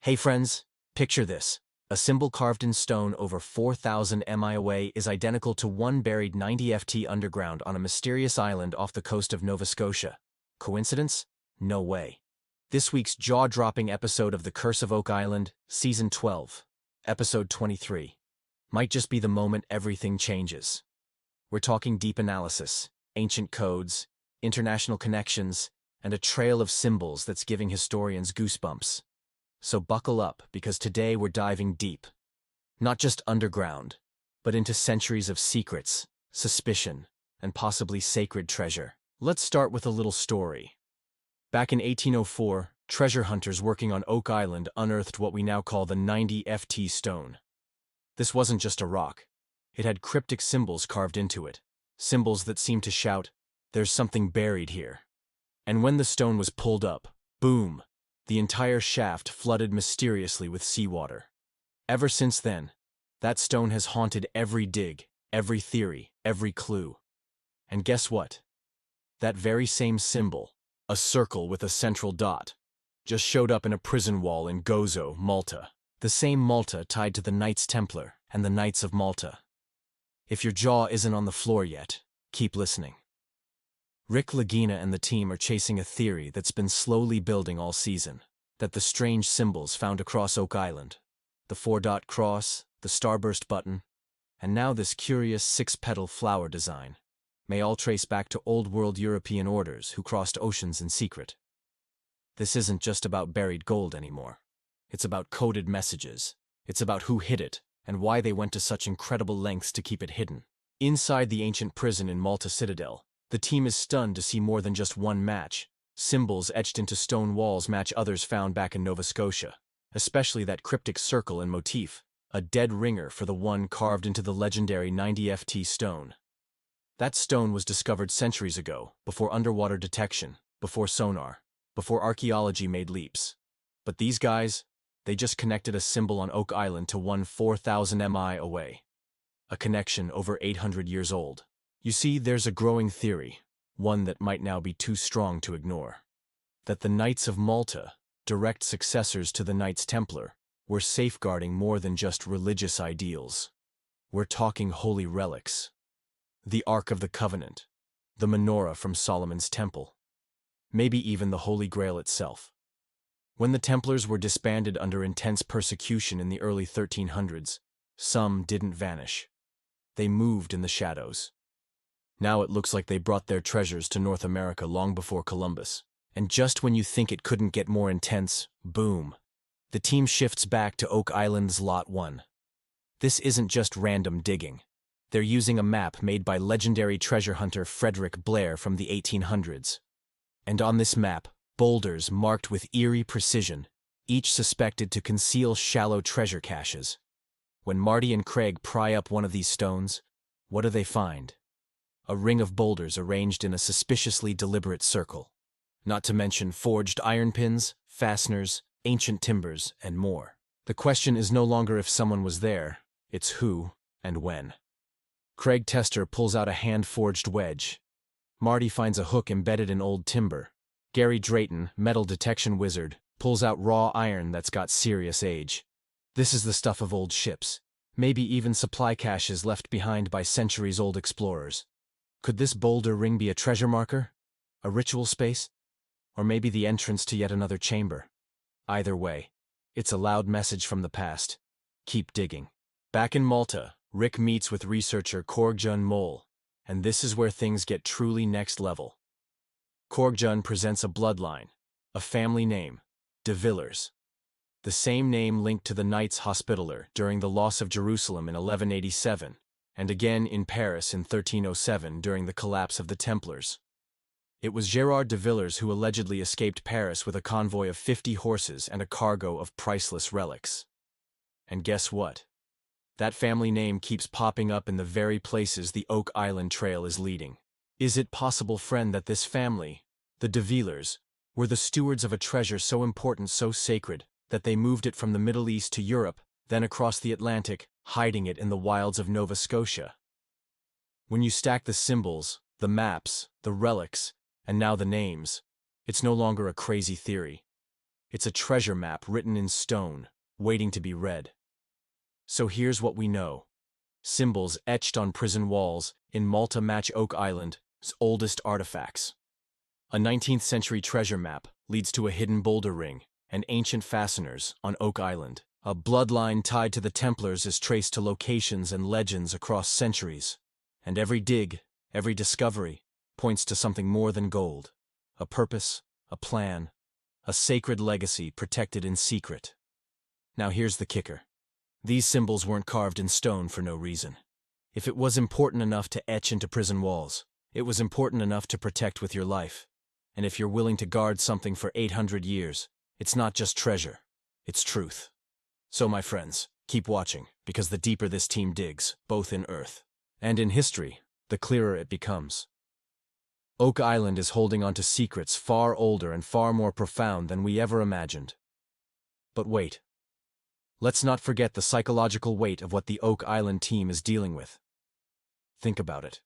Hey friends, picture this. A symbol carved in stone over 4,000 mi away is identical to one buried 90 ft underground on a mysterious island off the coast of Nova Scotia. Coincidence? No way. This week's jaw-dropping episode of The Curse of Oak Island, Season 12, Episode 23, might just be the moment everything changes. We're talking deep analysis, ancient codes, international connections, and a trail of symbols that's giving historians goosebumps. So buckle up, because today we're diving deep. Not just underground, but into centuries of secrets, suspicion, and possibly sacred treasure. Let's start with a little story. Back in 1804, treasure hunters working on Oak Island unearthed what we now call the 90 ft stone. This wasn't just a rock. It had cryptic symbols carved into it, symbols that seemed to shout, "There's something buried here." And when the stone was pulled up, boom! The entire shaft flooded mysteriously with seawater. Ever since then, that stone has haunted every dig, every theory, every clue. And guess what? That very same symbol, a circle with a central dot, just showed up in a prison wall in Gozo, Malta. The same Malta tied to the Knights Templar and the Knights of Malta. If your jaw isn't on the floor yet, keep listening. Rick Lagina and the team are chasing a theory that's been slowly building all season, that the strange symbols found across Oak Island, the four-dot cross, the starburst button, and now this curious six-petal flower design, may all trace back to old-world European orders who crossed oceans in secret. This isn't just about buried gold anymore. It's about coded messages. It's about who hid it and why they went to such incredible lengths to keep it hidden. Inside the ancient prison in Malta Citadel, the team is stunned to see more than just one match. Symbols etched into stone walls match others found back in Nova Scotia, especially that cryptic circle and motif, a dead ringer for the one carved into the legendary 90 ft stone. That stone was discovered centuries ago, before underwater detection, before sonar, before archaeology made leaps. But these guys, they just connected a symbol on Oak Island to one 4,000 mi away. A connection over 800 years old. You see, there's a growing theory, one that might now be too strong to ignore, that the Knights of Malta, direct successors to the Knights Templar, were safeguarding more than just religious ideals. We're talking holy relics. The Ark of the Covenant, the menorah from Solomon's Temple, maybe even the Holy Grail itself. When the Templars were disbanded under intense persecution in the early 1300s, some didn't vanish. They moved in the shadows. Now it looks like they brought their treasures to North America long before Columbus. And just when you think it couldn't get more intense, boom, the team shifts back to Oak Island's Lot 1. This isn't just random digging. They're using a map made by legendary treasure hunter Frederick Blair from the 1800s. And on this map, boulders marked with eerie precision, each suspected to conceal shallow treasure caches. When Marty and Craig pry up one of these stones, what do they find? A ring of boulders arranged in a suspiciously deliberate circle. Not to mention forged iron pins, fasteners, ancient timbers, and more. The question is no longer if someone was there, it's who and when. Craig Tester pulls out a hand-forged wedge. Marty finds a hook embedded in old timber. Gary Drayton, metal detection wizard, pulls out raw iron that's got serious age. This is the stuff of old ships, maybe even supply caches left behind by centuries-old explorers. Could this boulder ring be a treasure marker? A ritual space? Or maybe the entrance to yet another chamber? Either way, it's a loud message from the past. Keep digging. Back in Malta, Rick meets with researcher Korgjun Mole, and this is where things get truly next level. Korgjun presents a bloodline, a family name, de Villers. The same name linked to the Knights Hospitaller during the loss of Jerusalem in 1187, and again in Paris in 1307 during the collapse of the Templars. It was Gérard de Villers who allegedly escaped Paris with a convoy of 50 horses and a cargo of priceless relics. And guess what? That family name keeps popping up in the very places the Oak Island Trail is leading. Is it possible, friend, that this family, the de Villers, were the stewards of a treasure so important, so sacred, that they moved it from the Middle East to Europe, then across the Atlantic, hiding it in the wilds of Nova Scotia? When you stack the symbols, the maps, the relics, and now the names, it's no longer a crazy theory. It's a treasure map written in stone, waiting to be read. So here's what we know. Symbols etched on prison walls in Malta match Oak Island's oldest artifacts. A 19th century treasure map leads to a hidden boulder ring and ancient fasteners on Oak Island. A bloodline tied to the Templars is traced to locations and legends across centuries. And every dig, every discovery, points to something more than gold. A purpose, a plan, a sacred legacy protected in secret. Now here's the kicker. These symbols weren't carved in stone for no reason. If it was important enough to etch into prison walls, it was important enough to protect with your life. And if you're willing to guard something for 800 years, it's not just treasure, it's truth. So my friends, keep watching, because the deeper this team digs, both in Earth and in history, the clearer it becomes. Oak Island is holding on to secrets far older and far more profound than we ever imagined. But wait. Let's not forget the psychological weight of what the Oak Island team is dealing with. Think about it.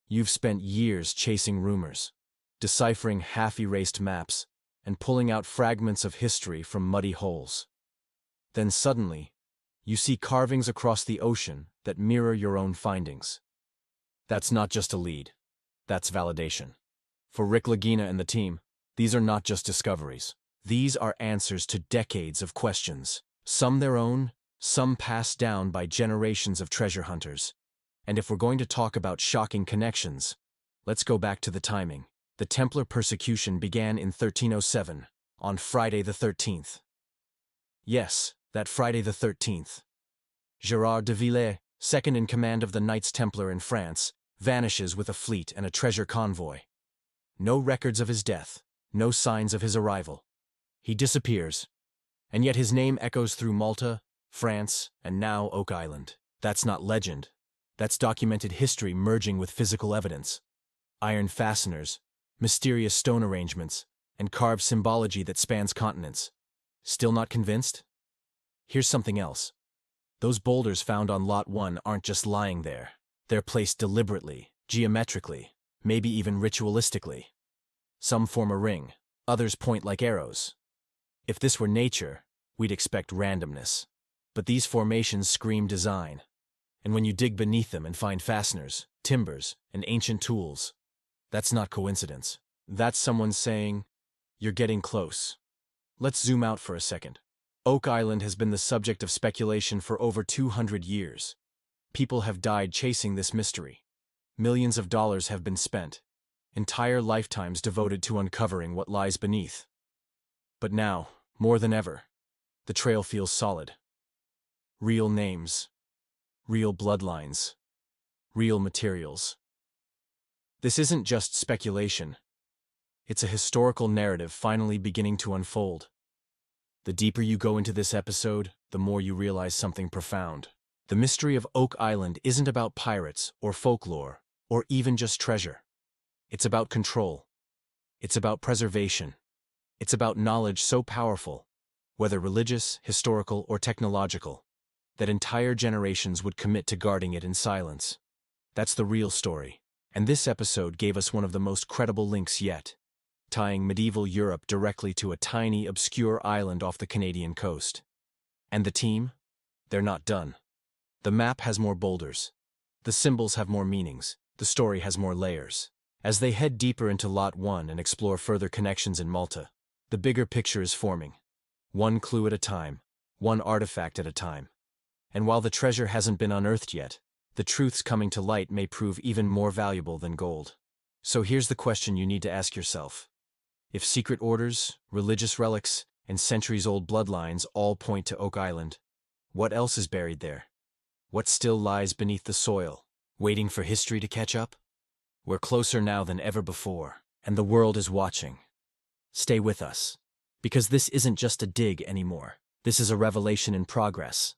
You've spent years chasing rumors, deciphering half-erased maps, and pulling out fragments of history from muddy holes. Then suddenly, you see carvings across the ocean that mirror your own findings. That's not just a lead. That's validation. For Rick Lagina and the team, these are not just discoveries. These are answers to decades of questions. Some their own, some passed down by generations of treasure hunters. And if we're going to talk about shocking connections, let's go back to the timing. The Templar persecution began in 1307, on Friday the 13th. Yes, that Friday the 13th. Gérard de Villers, second in command of the Knights Templar in France, vanishes with a fleet and a treasure convoy. No records of his death, no signs of his arrival. He disappears, and yet his name echoes through Malta, France, and now Oak Island. That's not legend. That's documented history merging with physical evidence. Iron fasteners, mysterious stone arrangements, and carved symbology that spans continents. Still not convinced? Here's something else. Those boulders found on Lot 1 aren't just lying there. They're placed deliberately, geometrically, maybe even ritualistically. Some form a ring, others point like arrows. If this were nature, we'd expect randomness. But these formations scream design. And when you dig beneath them and find fasteners, timbers, and ancient tools, that's not coincidence. That's someone saying, "You're getting close." Let's zoom out for a second. Oak Island has been the subject of speculation for over 200 years. People have died chasing this mystery. Millions of dollars have been spent. Entire lifetimes devoted to uncovering what lies beneath. But now, more than ever, the trail feels solid. Real names. Real bloodlines. Real materials. This isn't just speculation. It's a historical narrative finally beginning to unfold. The deeper you go into this episode, the more you realize something profound. The mystery of Oak Island isn't about pirates or folklore, or even just treasure. It's about control. It's about preservation. It's about knowledge so powerful, whether religious, historical, or technological, that entire generations would commit to guarding it in silence. That's the real story. And this episode gave us one of the most credible links yet, tying medieval Europe directly to a tiny, obscure island off the Canadian coast. And the team? They're not done. The map has more boulders. The symbols have more meanings. The story has more layers. As they head deeper into Lot 1 and explore further connections in Malta, the bigger picture is forming. One clue at a time, one artifact at a time. And while the treasure hasn't been unearthed yet, the truths coming to light may prove even more valuable than gold. So here's the question you need to ask yourself. If secret orders, religious relics, and centuries-old bloodlines all point to Oak Island, what else is buried there? What still lies beneath the soil, waiting for history to catch up? We're closer now than ever before, and the world is watching. Stay with us, because this isn't just a dig anymore. This is a revelation in progress.